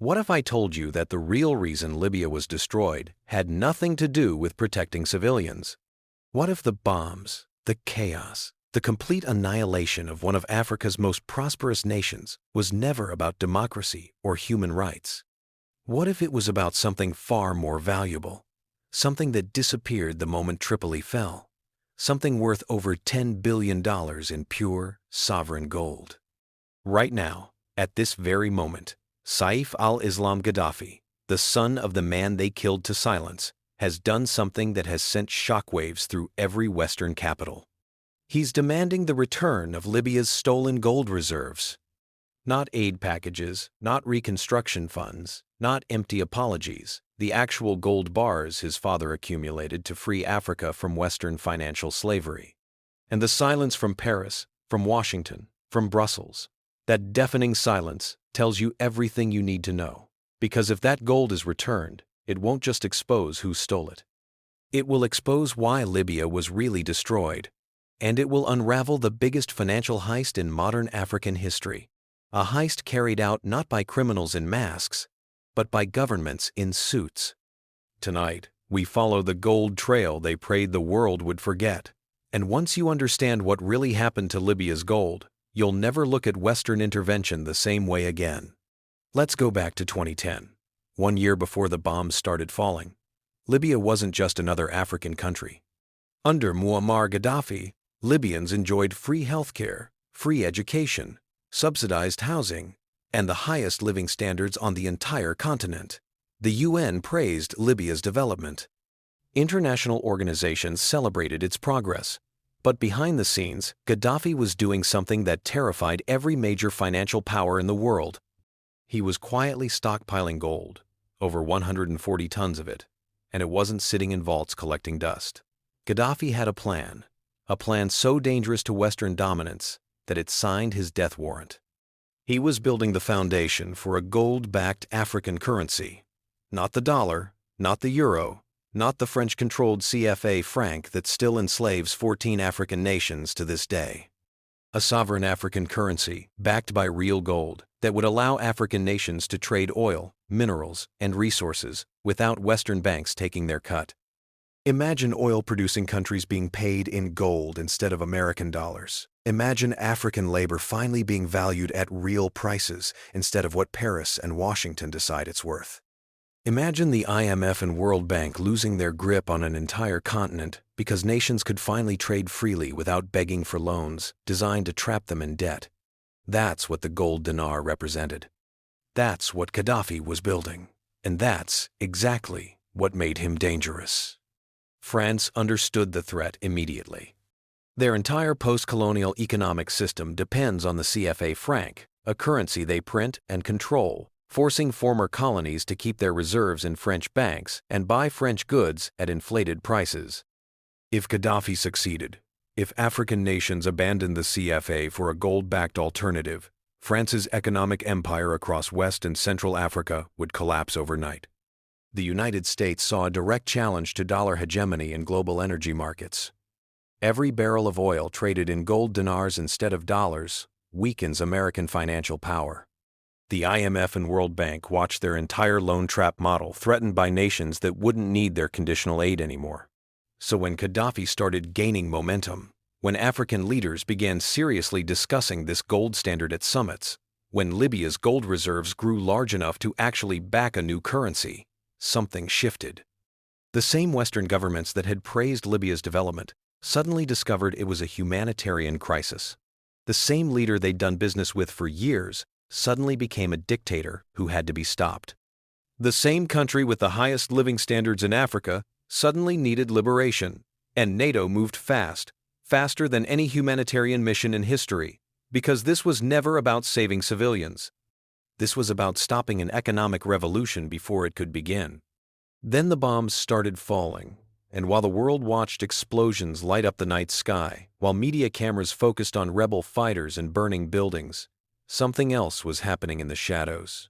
What if I told you that the real reason Libya was destroyed had nothing to do with protecting civilians? What if the bombs, the chaos, the complete annihilation of one of Africa's most prosperous nations was never about democracy or human rights? What if it was about something far more valuable? Something that disappeared the moment Tripoli fell. Something worth over $10 billion in pure, sovereign gold. Right now, at this very moment, Saif al-Islam Gaddafi, the son of the man they killed to silence, has done something that has sent shockwaves through every Western capital. He's demanding the return of Libya's stolen gold reserves. Not aid packages, not reconstruction funds, not empty apologies, the actual gold bars his father accumulated to free Africa from Western financial slavery. And the silence from Paris, from Washington, from Brussels, that deafening silence tells you everything you need to know. Because if that gold is returned, it won't just expose who stole it. It will expose why Libya was really destroyed, and it will unravel the biggest financial heist in modern African history. A heist carried out not by criminals in masks, but by governments in suits. Tonight, we follow the gold trail they prayed the world would forget. And once you understand what really happened to Libya's gold, you'll never look at Western intervention the same way again. Let's go back to 2010, 1 year before the bombs started falling. Libya wasn't just another African country. Under Muammar Gaddafi, Libyans enjoyed free healthcare, free education, subsidized housing, and the highest living standards on the entire continent. The UN praised Libya's development. International organizations celebrated its progress. But behind the scenes, Gaddafi was doing something that terrified every major financial power in the world. He was quietly stockpiling gold, over 140 tons of it, and it wasn't sitting in vaults collecting dust. Gaddafi had a plan so dangerous to Western dominance that it signed his death warrant. He was building the foundation for a gold-backed African currency. Not the dollar, not the euro, not the French-controlled CFA franc that still enslaves 14 African nations to this day. A sovereign African currency, backed by real gold, that would allow African nations to trade oil, minerals, and resources without Western banks taking their cut. Imagine oil-producing countries being paid in gold instead of American dollars. Imagine African labor finally being valued at real prices instead of what Paris and Washington decide it's worth. Imagine the IMF and World Bank losing their grip on an entire continent because nations could finally trade freely without begging for loans designed to trap them in debt. That's what the gold dinar represented. That's what Gaddafi was building. And that's exactly what made him dangerous. France understood the threat immediately. Their entire post-colonial economic system depends on the CFA franc, a currency they print and control, forcing former colonies to keep their reserves in French banks and buy French goods at inflated prices. If Gaddafi succeeded, if African nations abandoned the CFA for a gold-backed alternative, France's economic empire across West and Central Africa would collapse overnight. The United States saw a direct challenge to dollar hegemony in global energy markets. Every barrel of oil traded in gold dinars instead of dollars weakens American financial power. The IMF and World Bank watched their entire loan trap model threatened by nations that wouldn't need their conditional aid anymore. So when Gaddafi started gaining momentum, when African leaders began seriously discussing this gold standard at summits, when Libya's gold reserves grew large enough to actually back a new currency, something shifted. The same Western governments that had praised Libya's development suddenly discovered it was a humanitarian crisis. The same leader they'd done business with for years suddenly became a dictator who had to be stopped. The same country with the highest living standards in Africa suddenly needed liberation, and NATO moved fast, faster than any humanitarian mission in history, because this was never about saving civilians. This was about stopping an economic revolution before it could begin. Then the bombs started falling, and while the world watched explosions light up the night sky, while media cameras focused on rebel fighters and burning buildings, something else was happening in the shadows.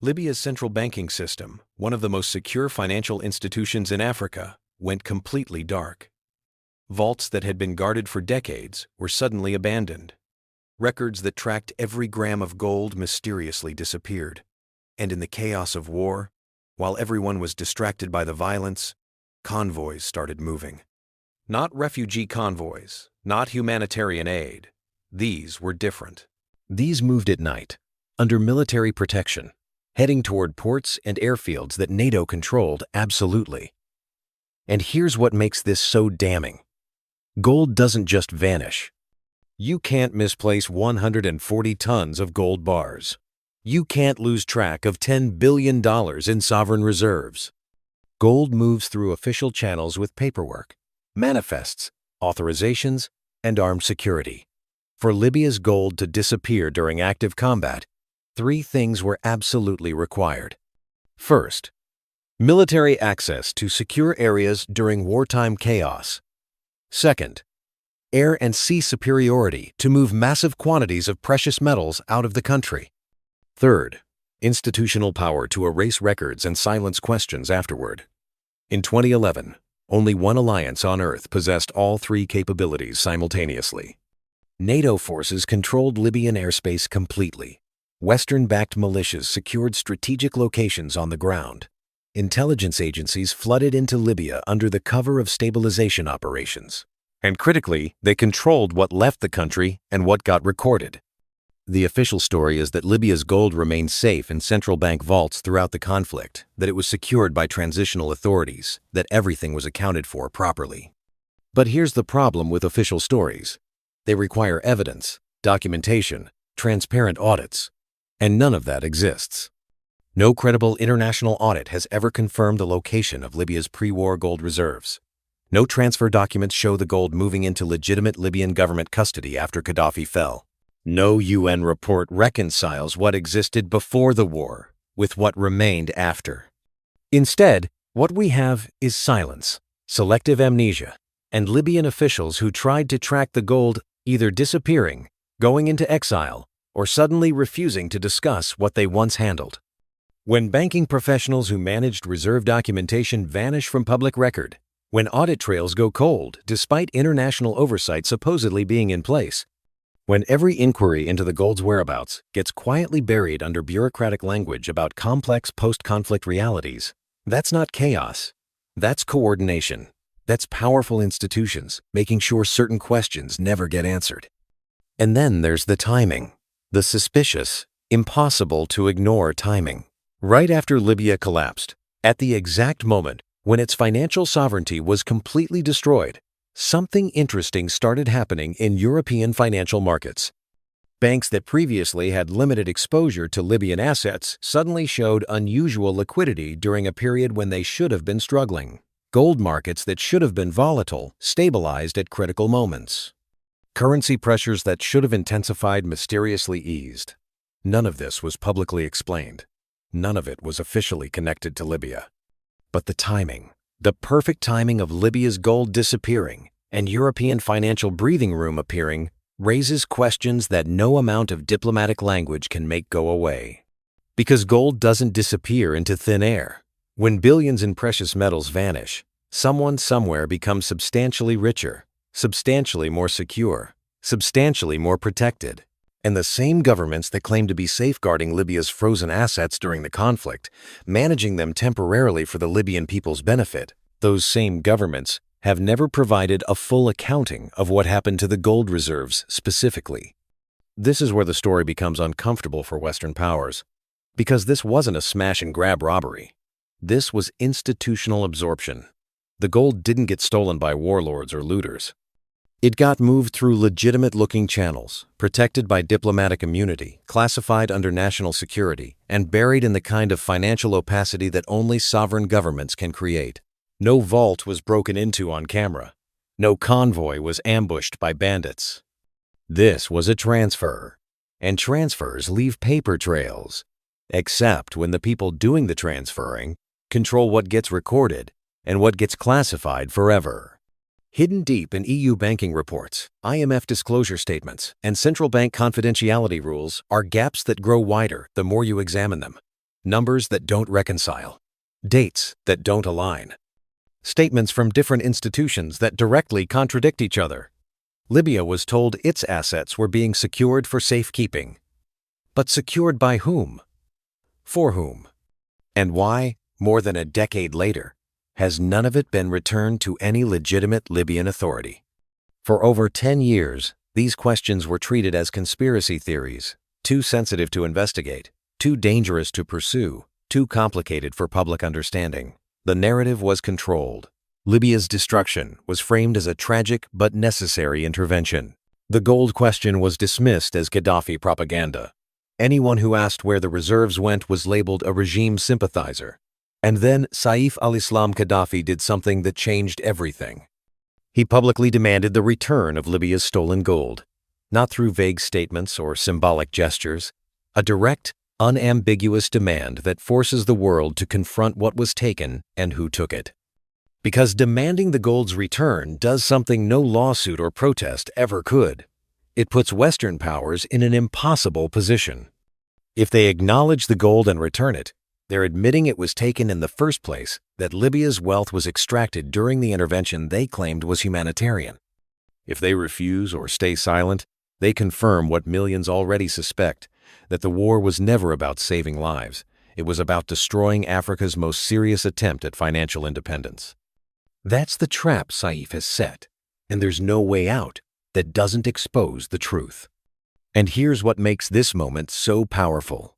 Libya's central banking system, one of the most secure financial institutions in Africa, went completely dark. Vaults that had been guarded for decades were suddenly abandoned. Records that tracked every gram of gold mysteriously disappeared. And in the chaos of war, while everyone was distracted by the violence, convoys started moving. Not refugee convoys, not humanitarian aid. These were different. These moved at night, under military protection, heading toward ports and airfields that NATO controlled absolutely. And here's what makes this so damning. Gold doesn't just vanish. You can't misplace 140 tons of gold bars. You can't lose track of $10 billion in sovereign reserves. Gold moves through official channels with paperwork, manifests, authorizations, and armed security. For Libya's gold to disappear during active combat, 3 things were absolutely required. First, military access to secure areas during wartime chaos. Second, air and sea superiority to move massive quantities of precious metals out of the country. Third, institutional power to erase records and silence questions afterward. In 2011, only one alliance on Earth possessed all 3 capabilities simultaneously. NATO forces controlled Libyan airspace completely. Western-backed militias secured strategic locations on the ground. Intelligence agencies flooded into Libya under the cover of stabilization operations. And critically, they controlled what left the country and what got recorded. The official story is that Libya's gold remained safe in central bank vaults throughout the conflict, that it was secured by transitional authorities, that everything was accounted for properly. But here's the problem with official stories. They require evidence, documentation, transparent audits, and none of that exists. No credible international audit has ever confirmed the location of Libya's pre-war gold reserves. No transfer documents show the gold moving into legitimate Libyan government custody after Gaddafi fell. No UN report reconciles what existed before the war with what remained after. Instead, what we have is silence, selective amnesia, and Libyan officials who tried to track the gold either disappearing, going into exile, or suddenly refusing to discuss what they once handled. When banking professionals who managed reserve documentation vanish from public record, when audit trails go cold despite international oversight supposedly being in place, when every inquiry into the gold's whereabouts gets quietly buried under bureaucratic language about complex post-conflict realities, that's not chaos. That's coordination. That's powerful institutions making sure certain questions never get answered. And then there's the timing, the suspicious, impossible to ignore timing. Right after Libya collapsed, at the exact moment when its financial sovereignty was completely destroyed, something interesting started happening in European financial markets. Banks that previously had limited exposure to Libyan assets suddenly showed unusual liquidity during a period when they should have been struggling. Gold markets that should have been volatile stabilized at critical moments. Currency pressures that should have intensified mysteriously eased. None of this was publicly explained. None of it was officially connected to Libya. But the timing, the perfect timing of Libya's gold disappearing and European financial breathing room appearing, raises questions that no amount of diplomatic language can make go away. Because gold doesn't disappear into thin air. When billions in precious metals vanish, someone somewhere becomes substantially richer, substantially more secure, substantially more protected. And the same governments that claim to be safeguarding Libya's frozen assets during the conflict, managing them temporarily for the Libyan people's benefit, those same governments have never provided a full accounting of what happened to the gold reserves specifically. This is where the story becomes uncomfortable for Western powers, because this wasn't a smash-and-grab robbery. This was institutional absorption. The gold didn't get stolen by warlords or looters. It got moved through legitimate-looking channels, protected by diplomatic immunity, classified under national security, and buried in the kind of financial opacity that only sovereign governments can create. No vault was broken into on camera. No convoy was ambushed by bandits. This was a transfer, and transfers leave paper trails, except when the people doing the transferring control what gets recorded and what gets classified forever. Hidden deep in EU banking reports, IMF disclosure statements, and central bank confidentiality rules are gaps that grow wider the more you examine them. Numbers that don't reconcile. Dates that don't align. Statements from different institutions that directly contradict each other. Libya was told its assets were being secured for safekeeping. But secured by whom? For whom? And why, more than a decade later, has none of it been returned to any legitimate Libyan authority? For over 10 years, these questions were treated as conspiracy theories, too sensitive to investigate, too dangerous to pursue, too complicated for public understanding. The narrative was controlled. Libya's destruction was framed as a tragic but necessary intervention. The gold question was dismissed as Gaddafi propaganda. Anyone who asked where the reserves went was labeled a regime sympathizer. And then Saif al-Islam Gaddafi did something that changed everything. He publicly demanded the return of Libya's stolen gold, not through vague statements or symbolic gestures, a direct, unambiguous demand that forces the world to confront what was taken and who took it. Because demanding the gold's return does something no lawsuit or protest ever could. It puts Western powers in an impossible position. If they acknowledge the gold and return it, they're admitting it was taken in the first place, that Libya's wealth was extracted during the intervention they claimed was humanitarian. If they refuse or stay silent, they confirm what millions already suspect, that the war was never about saving lives. It was about destroying Africa's most serious attempt at financial independence. That's the trap Saif has set, and there's no way out that doesn't expose the truth. And here's what makes this moment so powerful.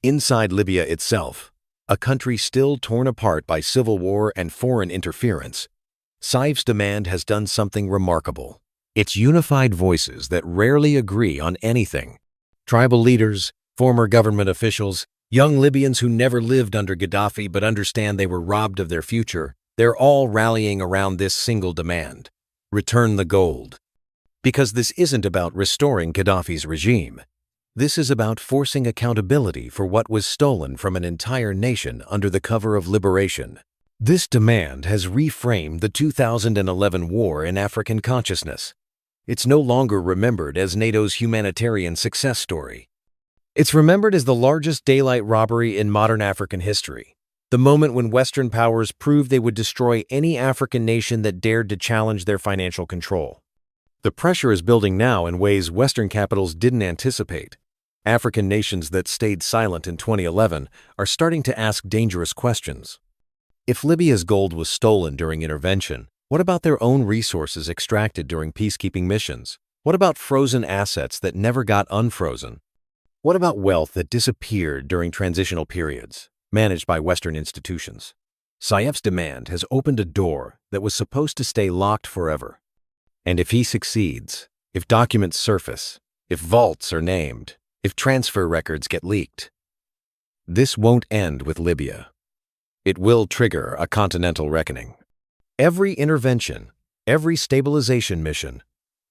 Inside Libya itself, a country still torn apart by civil war and foreign interference, Saif's demand has done something remarkable. It's unified voices that rarely agree on anything. Tribal leaders, former government officials, young Libyans who never lived under Gaddafi but understand they were robbed of their future, they're all rallying around this single demand: return the gold. Because this isn't about restoring Gaddafi's regime. This is about forcing accountability for what was stolen from an entire nation under the cover of liberation. This demand has reframed the 2011 war in African consciousness. It's no longer remembered as NATO's humanitarian success story. It's remembered as the largest daylight robbery in modern African history, the moment when Western powers proved they would destroy any African nation that dared to challenge their financial control. The pressure is building now in ways Western capitals didn't anticipate. African nations that stayed silent in 2011 are starting to ask dangerous questions. If Libya's gold was stolen during intervention, what about their own resources extracted during peacekeeping missions? What about frozen assets that never got unfrozen? What about wealth that disappeared during transitional periods, managed by Western institutions? Saif's demand has opened a door that was supposed to stay locked forever. And if he succeeds, if documents surface, if vaults are named, if transfer records get leaked, this won't end with Libya. It will trigger a continental reckoning. Every intervention, every stabilization mission,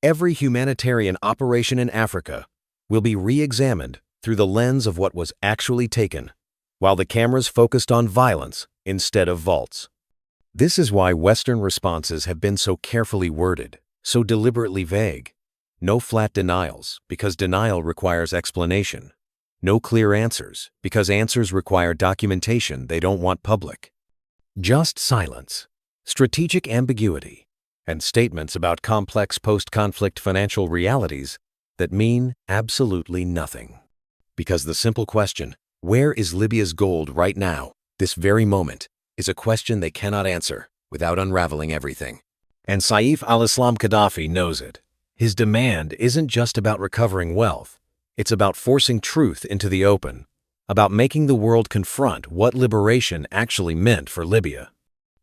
every humanitarian operation in Africa will be re-examined through the lens of what was actually taken, while the cameras focused on violence instead of vaults. This is why Western responses have been so carefully worded, so deliberately vague. No flat denials, because denial requires explanation. No clear answers, because answers require documentation they don't want public. Just silence, strategic ambiguity, and statements about complex post-conflict financial realities that mean absolutely nothing. Because the simple question, where is Libya's gold right now, this very moment, is a question they cannot answer without unraveling everything. And Saif al-Islam Gaddafi knows it. His demand isn't just about recovering wealth. It's about forcing truth into the open, about making the world confront what liberation actually meant for Libya.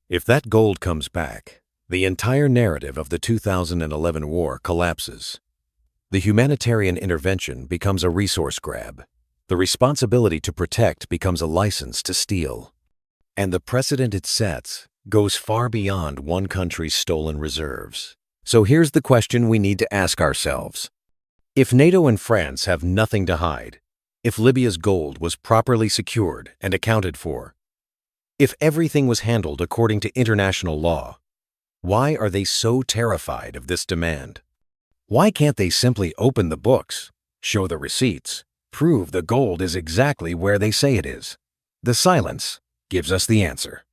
If that gold comes back, the entire narrative of the 2011 war collapses. The humanitarian intervention becomes a resource grab. The responsibility to protect becomes a license to steal. And the precedent it sets goes far beyond one country's stolen reserves. So here's the question we need to ask ourselves. If NATO and France have nothing to hide, if Libya's gold was properly secured and accounted for, if everything was handled according to international law, why are they so terrified of this demand? Why can't they simply open the books, show the receipts, prove the gold is exactly where they say it is? The silence gives us the answer.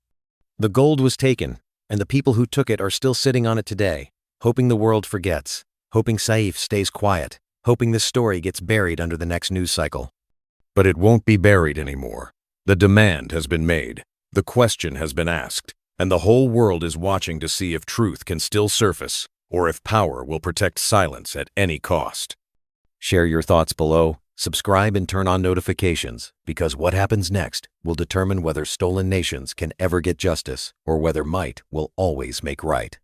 The gold was taken, and the people who took it are still sitting on it today, hoping the world forgets, hoping Saif stays quiet, hoping this story gets buried under the next news cycle. But it won't be buried anymore. The demand has been made, the question has been asked, and the whole world is watching to see if truth can still surface or if power will protect silence at any cost. Share your thoughts below, subscribe and turn on notifications, because what happens next will determine whether stolen nations can ever get justice or whether might will always make right.